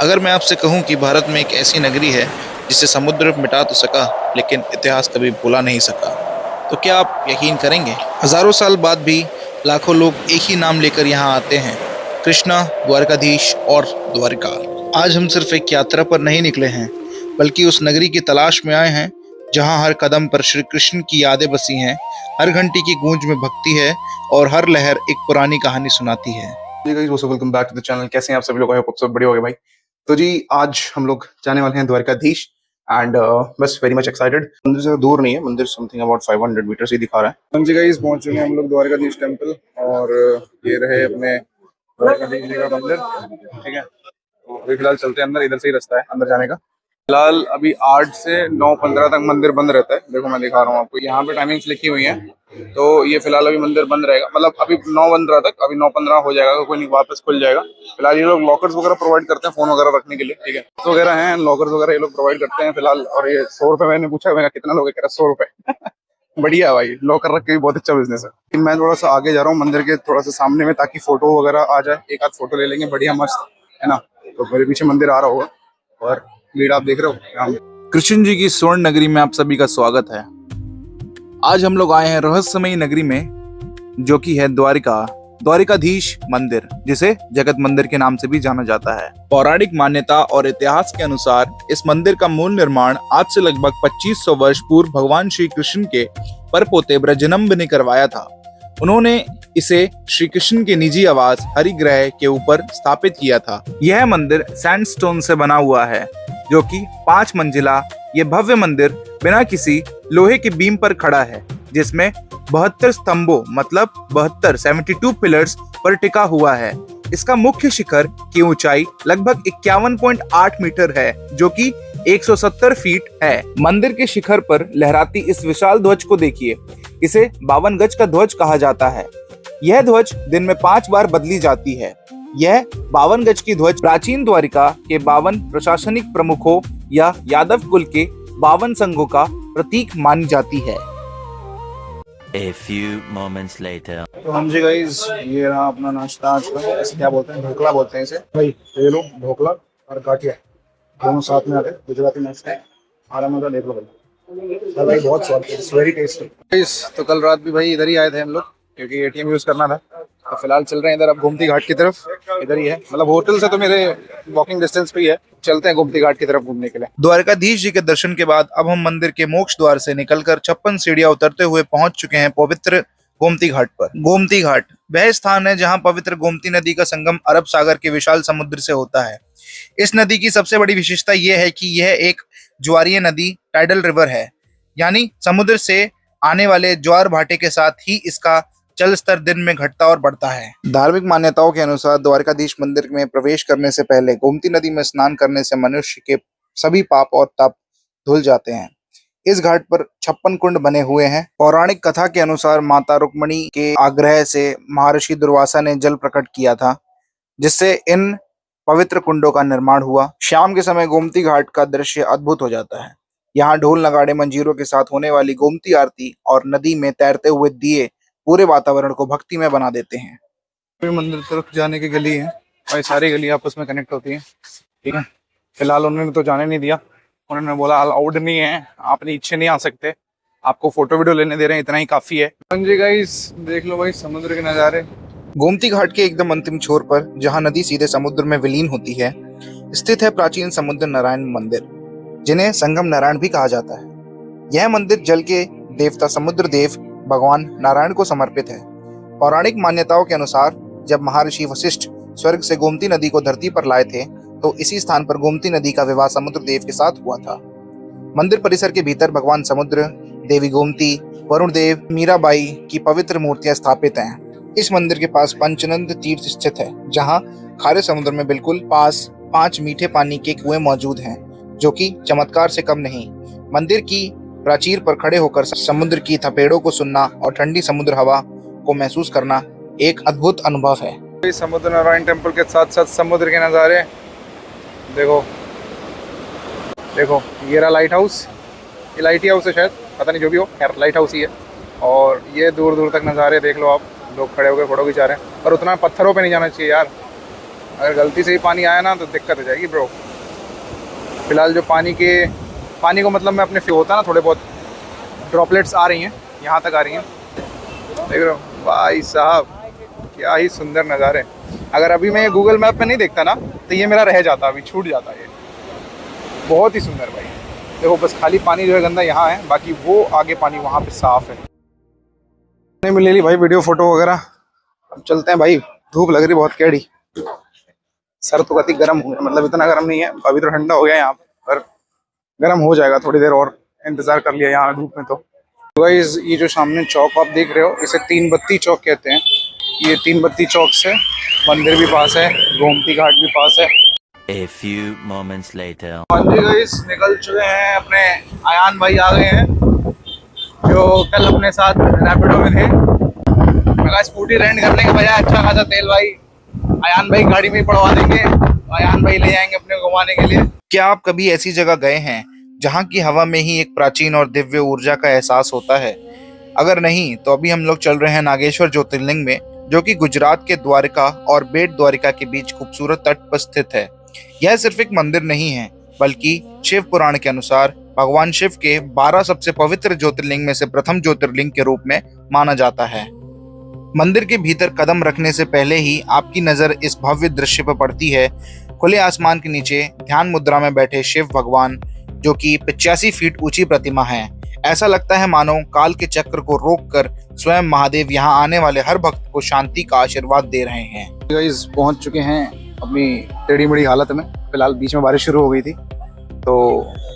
अगर मैं आपसे कहूं कि भारत में एक ऐसी नगरी है जिसे समुद्र मिटा तो सका लेकिन इतिहास कभी भुला नहीं सका, तो क्या आप यकीन करेंगे? हजारों साल बाद भी लाखों लोग एक ही नाम लेकर यहाँ आते हैं, कृष्णा, द्वारकाधीश और द्वारिका। आज हम सिर्फ एक यात्रा पर नहीं निकले हैं, बल्कि उस नगरी की तलाश में आए हैं जहाँ हर कदम पर श्री कृष्ण की यादें बसी हैं, हर घंटी की गूंज में भक्ति है और हर लहर एक पुरानी कहानी सुनाती है। जी guys, welcome back to the channel. कैसे हैं आप सभी लोग? आई होप सब बढ़िया हो गए भाई। तो जी आज हम लोग जाने वाले हैं द्वारकाधीश एंड बस वेरी मच एक्साइटेड। मंदिर से दूर नहीं है, मंदिर समथिंग अबाउट 500 मीटर्स ही दिखा रहा है। जी गाइस, पहुंच चुके हैं हम लोग द्वारकाधीश टेम्पल और ये रहे अपने द्वारकाधीश जी का मंदिर। ठीक है, तो अभी फिलहाल चलते हैं अंदर, इधर से ही रास्ता है अंदर जाने का। फिलहाल अभी 8 से 9:15 तक मंदिर बंद रहता है। देखो मैं दिखा रहा हूँ आपको, यहाँ पे टाइमिंग्स लिखी हुई हैं। तो ये फिलहाल अभी मंदिर बंद रहेगा, मतलब अभी 9:15 तक, अभी 9:15 हो जाएगा, कोई नहीं वापस खुल जाएगा। फिलहाल ये लोग लॉकर्स वगैरह प्रोवाइड करते हैं फोन वगैरह रखने के लिए। ठीक है, तो वगैरह हैं, लॉकर्स वगैरह ये लोग प्रोवाइड करते हैं फिलहाल। और ये 100 रुपए मैंने पूछा, मैंने कितना लोगे, कह रहा 100 रुपए। बढ़िया है भाई, लॉकर रख के भी बहुत अच्छा बिजनेस है। मैं थोड़ा सा आगे जा रहा हूँ मंदिर के थोड़ा सा सामने में, ताकि फोटो वगैरह आ जाए, एक आध फोटो ले लेंगे बढ़िया मस्त, है ना। तो मेरे पीछे मंदिर आ रहा होगा और भीड़ आप देख रहे हो। कृष्ण जी की स्वर्ण नगरी में आप सभी का स्वागत है। आज हम लोग आए हैं रहस्यमयी नगरी में, जो कि है द्वारिकाधीश मंदिर, जिसे जगत मंदिर के नाम से भी जाना जाता है। पौराणिक मान्यता और इतिहास के अनुसार इस मंदिर का मूल निर्माण आज से लगभग 2500 वर्ष पूर्व भगवान श्री कृष्ण के परपोते ब्रजनंब ने करवाया था। उन्होंने इसे श्री कृष्ण के निजी आवास हरिग्रह के ऊपर स्थापित किया था। यह मंदिर सैंडस्टोन से बना हुआ है, जो कि 5 मंजिला ये भव्य मंदिर बिना किसी लोहे के बीम पर खड़ा है, जिसमें 72 स्तंभों मतलब 72 पिलर्स पर टिका हुआ है। इसका मुख्य शिखर की ऊंचाई लगभग 51.8 मीटर है, जो कि 170 फीट है। मंदिर के शिखर पर लहराती इस विशाल ध्वज को देखिए। इसे 52 गज का ध्वज कहा जाता है। यह ध्वज दिन में 5 बार बदली जाती है। यह 52 गज की ध्वज प्राचीन द्वारिका के 52 प्रशासनिक प्रमुखों या यादव कुल के 52 संघों का प्रतीक मानी जाती है। A few moments later. तो हम जी गाइस, ये रहा अपना नाश्ता। आज का इसे क्या बोलते हैं? ढोकला बोलते हैं इसे भाई। ये लो ढोकला और गाठिया दोनों साथ में आते हैं, गुजराती नाश्ता है। आराम से देख लो भाई, भाई बहुत स्वाद है, इट्स वेरी टेस्टी गाइस। तो कल रात भी भाई इधर ही आए थे हम लोग, क्योंकि एटीएम यूज करना था। तो फिलहाल चल रहे हैं इधर, अब गोमती घाट की तरफ। इधर ही है, मतलब होटल से तो मेरे वॉकिंग डिस्टेंस पे ही है। चलते हैं गोमती घाट की तरफ घूमने के लिए। द्वारकाधीश जी के दर्शन के बाद अब हम मंदिर के मोक्ष द्वार से निकलकर 56 सीढ़ियां उतरते हुए पहुंच चुके हैं पवित्र गोमती घाट पर। गोमती घाट वह स्थान है जहां पवित्र गोमती नदी का संगम अरब सागर के विशाल समुद्र से होता है। इस नदी की सबसे बड़ी विशेषता यह है कि यह एक ज्वारीय नदी, टाइडल रिवर है, यानी समुद्र से आने वाले ज्वार भाटे के साथ ही इसका जल स्तर दिन में घटता और बढ़ता है। धार्मिक मान्यताओं के अनुसार द्वारकाधीश मंदिर में प्रवेश करने से पहले गोमती नदी में स्नान करने से मनुष्य के सभी पाप और ताप धुल जाते हैं। इस घाट पर 56 कुंड बने हुए हैं। पौराणिक कथा के अनुसार माता रुक्मणी के आग्रह से महर्षि दुर्वासा ने जल प्रकट किया था, जिससे इन पवित्र कुंडों का निर्माण हुआ। शाम के समय गोमती घाट का दृश्य अद्भुत हो जाता है। यहाँ ढोल नगाड़े मंजीरों के साथ होने वाली गोमती आरती और नदी में तैरते हुए दिए पूरे वातावरण को भक्तिमय बना देते हैं। मंदिर तरफ जाने की गली है भाई, सारी गली आपस में कनेक्ट होती है। ठीक है, फिलहाल उन्होंने तो जाने नहीं दिया। उन्होंने बोला अलाउड नहीं है, अपनी इच्छे नहीं आ सकते, आपको फोटो वीडियो लेने दे रहे हैं, इतना ही काफी है। जी गाइस, देख लो भाई समुद्र के नजारे। गोमती घाट के एकदम अंतिम छोर पर, जहां नदी सीधे समुद्र में विलीन होती है, स्थित है प्राचीन समुद्र नारायण मंदिर, जिन्हें संगम नारायण भी कहा जाता है। यह मंदिर जल के देवता समुद्र देव भगवान नारायण को समर्पित है। पौराणिक मान्यताओं के अनुसार जब महर्षि वशिष्ठ स्वर्ग से गोमती नदी को धरती पर लाए थे, तो इसी स्थान पर गोमती नदी का विवाह समुद्र देव के साथ हुआ था। मंदिर परिसर के भीतर भगवान समुद्र, देवी गोमती, वरुण देव, मीराबाई की पवित्र मूर्तियां स्थापित हैं। इस मंदिर के पास पंचनंद तीर्थ स्थित है, जहां खारे समुद्र में बिल्कुल पास 5 मीठे पानी के कुएं मौजूद हैं, जो कि चमत्कार से कम नहीं। मंदिर की प्राचीर पर खड़े होकर समुद्र की थपेड़ों को सुनना और ठंडी समुद्र हवा को महसूस करना एक अद्भुत अनुभव है। समुद्र नारायण टेम्पल के साथ साथ समुद्र के नज़ारे देखो। देखो ये रहा लाइट हाउस, ये लाइट हाउस है शायद, पता नहीं, जो भी हो, खैर लाइट हाउस ही है। और ये दूर दूर तक नज़ारे देख लो आप, लोग खड़े होकर फोटो खिंचा रहे हैं। और उतना पत्थरों पे नहीं जाना चाहिए यार, अगर गलती से ही पानी आया ना तो दिक्कत हो जाएगी ब्रो। फिलहाल जो पानी को मतलब मैं अपने होता है ना, थोड़े बहुत ड्रॉपलेट्स आ रही हैं, यहाँ तक आ रही हैं। देख रहे हो भाई साहब, क्या ही सुंदर नज़ारे। अगर अभी मैं ये गूगल मैप में नहीं देखता ना तो ये मेरा रह जाता, अभी छूट जाता ये। बहुत ही सुंदर भाई। देखो बस खाली पानी जो है गंदा यहाँ है, बाकी वो आगे पानी वहाँ पे साफ है। नहीं मिल ली भाई वीडियो फोटो वगैरह। अब चलते हैं भाई, धूप लग रही बहुत कैडी। सर तो काफी गर्म हो गया, मतलब इतना गर्म नहीं है अभी, तो ठंडा हो गया यहाँ पर, गर्म हो जाएगा थोड़ी देर और, इंतजार कर लिया यहाँ धूप में। तो गाइस ये जो सामने चौक आप देख रहे हो, इसे तीन बत्ती चौक कहते हैं। ये तीन बत्ती चौक से मंदिर भी पास है, गोमती घाट भी पास है। A few moments later. हाँ जी गाइस, निकल चुके हैं अपने। आयान भाई आ गए हैं जो कल अपने साथ रैपिडो में थे। मैं स्कूटी रेंट करने के बजाय अच्छा खासा तेल भाई आयान भाई गाड़ी में ही पड़वा देंगे, आयान भाई ले जाएंगे अपने घुमाने के लिए। क्या आप कभी ऐसी जगह गए हैं जहां की हवा में ही एक प्राचीन और दिव्य ऊर्जा का एहसास होता है? अगर नहीं तो अभी हम लोग चल रहे हैं नागेश्वर ज्योतिर्लिंग में, जो कि गुजरात के द्वारका और बेट द्वारिका के बीच खूबसूरत तट पर स्थित है। यह सिर्फ एक मंदिर नहीं है, बल्कि शिव पुराण के अनुसार भगवान शिव के 12 सबसे पवित्र ज्योतिर्लिंग में से प्रथम ज्योतिर्लिंग के रूप में माना जाता है। मंदिर के भीतर कदम रखने से पहले ही आपकी नजर इस भव्य दृश्य पर पड़ती है। खुले आसमान के नीचे ध्यान मुद्रा में बैठे शिव भगवान, जो कि 85 फीट ऊंची प्रतिमा है। ऐसा लगता है मानो काल के चक्र को रोककर स्वयं महादेव यहाँ आने वाले हर भक्त को शांति का आशीर्वाद दे रहे हैं। गाइस पहुंच चुके हैं अपनी टेढ़ी मेढ़ी हालत में। फिलहाल बीच में बारिश शुरू हो गई थी तो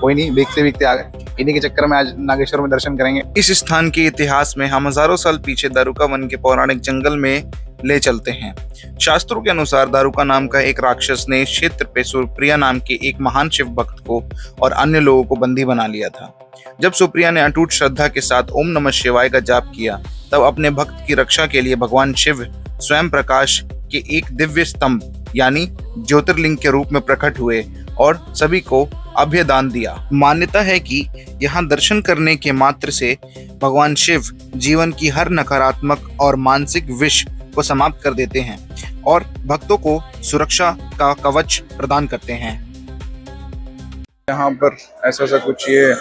कोई नहीं, भीगते भीगते आ गए। इन्हीं के चक्कर में आज नागेश्वर में दर्शन करेंगे। इस स्थान के इतिहास में हम हजारों साल पीछे दारुका वन के पौराणिक जंगल में ले चलते हैं। शास्त्रों के अनुसार दारुका नाम का एक राक्षस ने इस क्षेत्र पे सुप्रिया नाम के एक महान शिव भक्त को और अन्य लोगों को बंदी बना लिया था। जब सुप्रिया ने अटूट श्रद्धा के साथ ओम नमः शिवाय का जाप किया, तब अपने भक्त की रक्षा के लिए भगवान शिव स्वयं प्रकाश के एक दिव्य स्तंभ यानी ज्योतिर्लिंग के रूप में प्रकट हुए और सभी को अभय दान दिया। मान्यता है कि यहाँ दर्शन करने के मात्र से भगवान शिव जीवन की हर नकारात्मक और मानसिक विष को समाप्त कर देते हैं और भक्तों को सुरक्षा का कवच प्रदान करते हैं। यहाँ पर ऐसा कुछ ये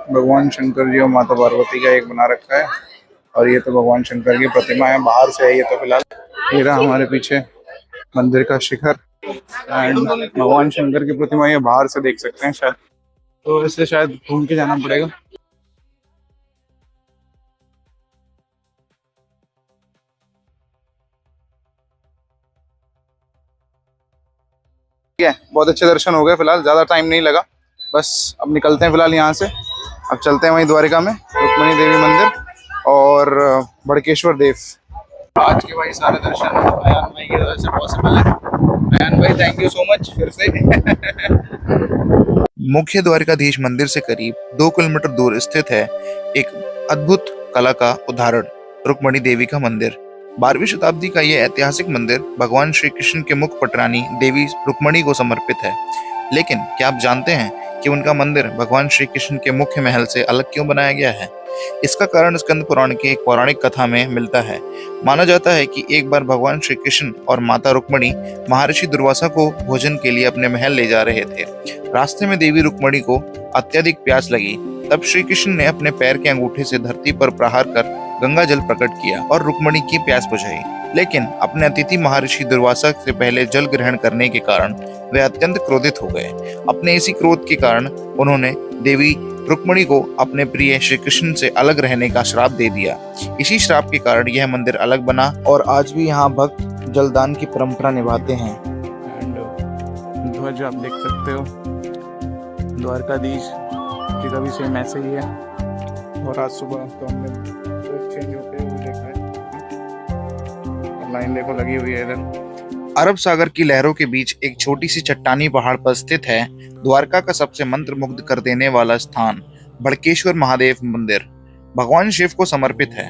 भगवान शंकर जी और माता पार्वती का एक बना रखा है, और ये तो भगवान शंकर की प्रतिमा है, बाहर से है ये तो। फिलहाल ये रहा हमारे पीछे मंदिर का शिखर एंड भगवान शंकर की प्रतिमा, ये बाहर से देख सकते हैं शायद, तो इससे शायद घूम के जाना पड़ेगा। ठीक है, बहुत अच्छे दर्शन हो गए। फिलहाल ज्यादा टाइम नहीं लगा, बस अब निकलते हैं फिलहाल यहाँ से। अब चलते हैं वहीं द्वारिका में रुक्मिणी देवी मंदिर और बड़केश्वर देव। आज के भाई सारे दर्शन आयान भाई की वजह से पॉसिबल है। आयान भाई थैंक यू सो मच फिर से। मुख्य द्वारिकाधीश मंदिर से करीब 2 किलोमीटर दूर स्थित है एक अद्भुत कला का उदाहरण, रुक्मिणी देवी का मंदिर। 12वीं शताब्दी का यह ऐतिहासिक मंदिर भगवान श्री कृष्ण के मुख्य पटरानी देवी रुक्मिणी को समर्पित है। लेकिन क्या आप जानते हैं कि उनका मंदिर भगवान श्री कृष्ण के मुख्य महल से अलग क्यों बनाया गया है? इसका कारण स्कंद पुराण की एक पौराणिक कथा में मिलता है। माना जाता है कि एक बार भगवान श्री कृष्ण और माता रुक्मिणी महर्षि दुर्वासा को भोजन के लिए अपने महल ले जा रहे थे। रास्ते में देवी रुक्मिणी को अत्यधिक प्यास लगी। तब श्री कृष्ण ने अपने पैर के अंगूठे से धरती पर प्रहार कर गंगा जल प्रकट किया और रुक्मिणी की प्यास बुझाई। लेकिन अपने अतिथि महर्षि दुर्वासा से पहले जल ग्रहण करने के कारण वे अत्यंत क्रोधित हो गए। अपने इसी क्रोध के कारण उन्होंने देवी रुक्मिणी को अपने प्रिय श्री कृष्ण से अलग रहने का श्राप दे दिया। इसी श्राप के कारण यह मंदिर अलग बना और आज भी यहाँ भक्त जलदान की परंपरा निभाते हैं। ध्वज आप देख सकते हो, द्वारकाधीश जी का भी सेम ऐसे ही है। और आज सुबह तो हमने चेंज होते हुए देखा है, लाइन देखो लगी हुई है इधर। अरब सागर की लहरों के बीच एक छोटी सी चट्टानी पहाड़ पर स्थित है द्वारका का सबसे मंत्र मुग्ध कर देने वाला स्थान बड़केश्वर महादेव मंदिर। भगवान शिव को समर्पित है।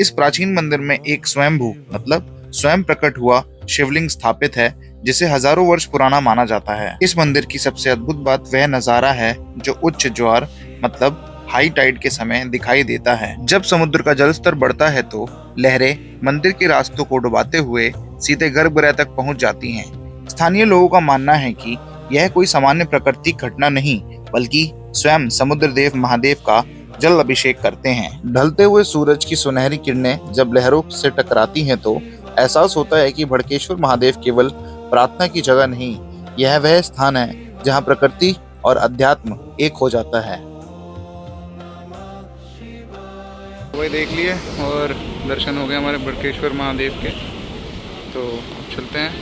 इस प्राचीन मंदिर में एक स्वयंभू मतलब स्वयं प्रकट हुआ शिवलिंग स्थापित है, जिसे हजारों वर्ष पुराना माना जाता है। इस मंदिर की सबसे अद्भुत बात वह नजारा है जो उच्च ज्वार मतलब हाई टाइड के समय दिखाई देता है। जब समुद्र का जल स्तर बढ़ता है तो लहरें मंदिर के रास्तों को डुबाते हुए सीधे गर्भगृह तक पहुंच जाती हैं। स्थानीय लोगों का मानना है कि यह कोई सामान्य प्राकृतिक घटना नहीं, बल्कि स्वयं समुद्र देव महादेव का जल अभिषेक करते हैं। ढलते हुए सूरज की सुनहरी किरणें जब लहरों से टकराती हैं तो एहसास होता है कि भड़केश्वर महादेव केवल प्रार्थना की जगह नहीं, यह वह स्थान है जहां प्रकृति और अध्यात्म एक हो जाता है। वही देख लिए और दर्शन हो गए हमारे भड़केश्वर महादेव के, तो चलते हैं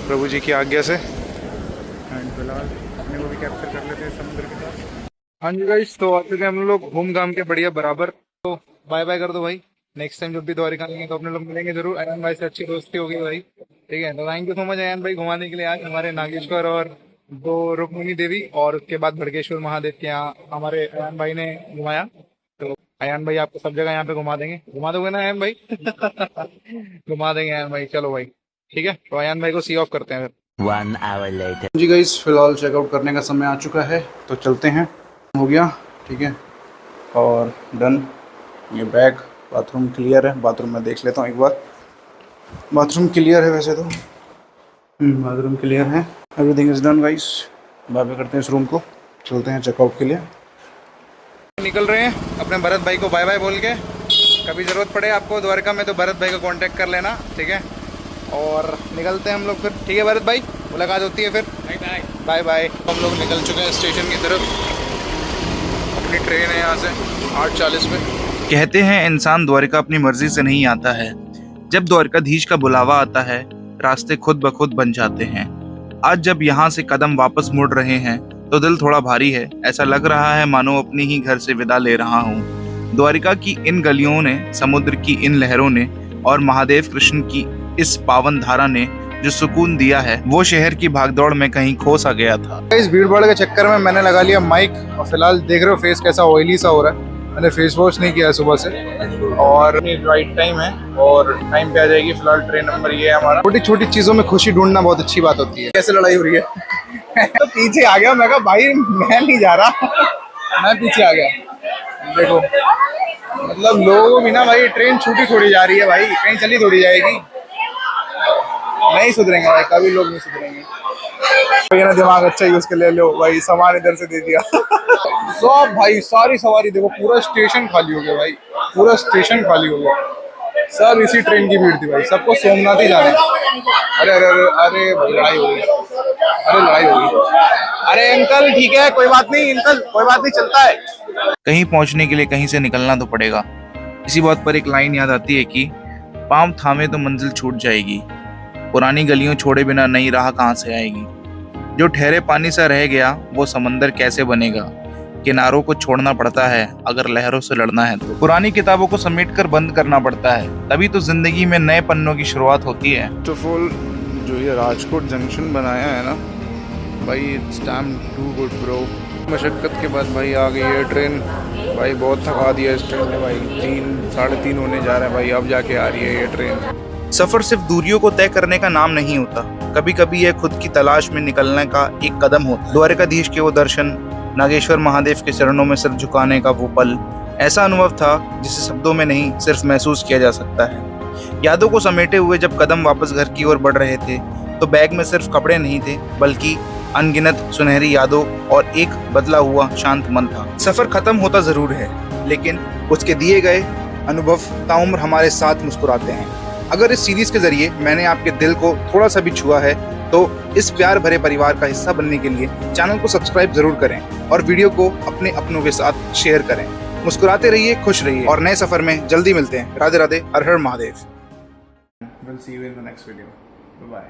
प्रभु जी की आज्ञा से। एंड फिलहाल अपने को भी कैप्चर कर लेते हैं समुद्र के साथ। हाँ जी गाइस, तो आ चुके हम लोग घूम घाम के बढ़िया बराबर। तो बाय बाय कर दो भाई, नेक्स्ट टाइम जब भी द्वारिका आएंगे तो अपने लोग मिलेंगे जरूर। अयान भाई से अच्छी दोस्ती होगी भाई, ठीक है। तो thank you so much Ayaan भाई घुमाने के लिए आज हमारे नागेश्वर और दो रुक्मिणी देवी, और उसके बाद भड़केश्वर महादेव के यहाँ हमारे अयान भाई ने घुमाया। तो अयान भाई आपको सब जगह यहाँ पे घुमा देंगे, घुमा दोगे ना अयान भाई? घुमा देंगे अयान भाई, चलो भाई ठीक है। तो अयान भाई को सी ऑफ करते हैं फिर। 1 hour later. जी गाइस, फिलहाल चेकआउट करने का समय आ चुका है, तो चलते हैं। हो गया, ठीक है, और डन। ये बैग, बाथरूम क्लियर है। बाथरूम में देख लेता हूँ एक बार। बाथरूम क्लियर है वैसे तो, बाथरूम क्लियर है। Everything is done guys. Bye bye करते हैं इस रूम को, चलते हैं चेकआउट के लिए। निकल रहे हैं अपने भरत भाई को बाय बाय बोल के। कभी ज़रूरत पड़े आपको द्वारका में तो भरत भाई को कांटेक्ट कर लेना, ठीक है। और निकलते हैं हम लोग फिर, ठीक है भरत भाई, मुलाकात होती है फिर। Bye bye. हम लोग निकल चुके हैं स्टेशन की तरफ। अपनी ट्रेन है यहाँ से 8:40 पे। कहते हैं इंसान द्वारिका अपनी मर्जी से नहीं आता है, जब द्वारकाधीश का बुलावा आता है रास्ते खुद ब खुद बन जाते हैं। आज जब यहाँ से कदम वापस मुड़ रहे हैं तो दिल थोड़ा भारी है। ऐसा लग रहा है मानो अपनी ही घर से विदा ले रहा हूँ। द्वारिका की इन गलियों ने, समुद्र की इन लहरों ने और महादेव कृष्ण की इस पावन धारा ने जो सुकून दिया है, वो शहर की भागदौड़ में कहीं खो सा गया था। इस भीड़ भाड़ के चक्कर में मैंने लगा लिया माइक, और फिलहाल देख रहे हो फेस कैसा ऑयली सा हो रहा है। मैंने फेस वॉश नहीं किया है सुबह से, और राइट टाइम है और टाइम पे आ जाएगी। फिलहाल ट्रेन नंबर ये है हमारा। छोटी छोटी चीजों में खुशी ढूंढना बहुत अच्छी बात होती है। कैसे लड़ाई हो रही है? तो पीछे आ गया, मैं कहा भाई मैं नहीं जा रहा, मैं पीछे आ गया। देखो मतलब लोगों को भी ना भाई, ट्रेन छूटी थोड़ी जा रही है भाई, कहीं चली थोड़ी जाएगी। नहीं सुधरेंगे भाई, कभी लोग नहीं सुधरेंगे। भैया ना दिमाग अच्छा यूज कर ले लो भाई, सामान इधर से दे दिया। सब भाई सारी सवारी देखो, पूरा स्टेशन खाली हो गया भाई, पूरा स्टेशन खाली हो गया। सब इसी ट्रेन की भीड़ थी भाई, सबको सोमनाथ ही जाना है। अरे अरे अरे अरे भाई लड़ाई हो गई, अरे लड़ाई हो गई। अरे अंकल ठीक है, कोई बात नहीं अंकल, कोई बात नहीं, चलता है। कहीं पहुंचने के लिए कहीं से निकलना तो पड़ेगा। इसी बात पर एक लाइन याद आती है कि पांव थामे तो मंजिल छूट जाएगी, पुरानी गलियों छोड़े बिना नई राह कहाँ से आएगी। जो ठहरे पानी सा रह गया वो समंदर कैसे बनेगा। किनारों को छोड़ना पड़ता है अगर लहरों से लड़ना है तो। पुरानी किताबों को समेटकर बंद करना पड़ता है, तभी तो जिंदगी में नए पन्नों की शुरुआत होती है। फर्स्ट ऑफ ऑल जो ये राजकोट जंक्शन बनाया है ना भाई, it's damn too good bro. मशक्कत के बाद भाई आ गई है ट्रेन। भाई बहुत थका दिया इस ट्रेन ने भाई, 3-3:30 होने जा रहे हैं भाई, अब जाके आ रही है ये ट्रेन। सफर सिर्फ दूरियों को तय करने का नाम नहीं होता, कभी कभी यह खुद की तलाश में निकलने का एक कदम होता। द्वारकाधीश के वो दर्शन, नागेश्वर महादेव के चरणों में सिर झुकाने का वो पल, ऐसा अनुभव था जिसे शब्दों में नहीं सिर्फ महसूस किया जा सकता है। यादों को समेटे हुए जब कदम वापस घर की ओर बढ़ रहे थे तो बैग में सिर्फ कपड़े नहीं थे, बल्कि अनगिनत सुनहरी यादों और एक बदला हुआ शांत मन था। सफर खत्म होता जरूर है, लेकिन उसके दिए गए अनुभव ताउम्र हमारे साथ मुस्कुराते हैं। अगर इस सीरीज के जरिए मैंने आपके दिल को थोड़ा सा भी छुआ है तो इस प्यार भरे परिवार का हिस्सा बनने के लिए चैनल को सब्सक्राइब जरूर करें और वीडियो को अपने अपनों के साथ शेयर करें। मुस्कुराते रहिए, खुश रहिए और नए सफर में जल्दी मिलते हैं। राधे राधे, हर हर Mahadev. We'll see you in the next video. Bye bye.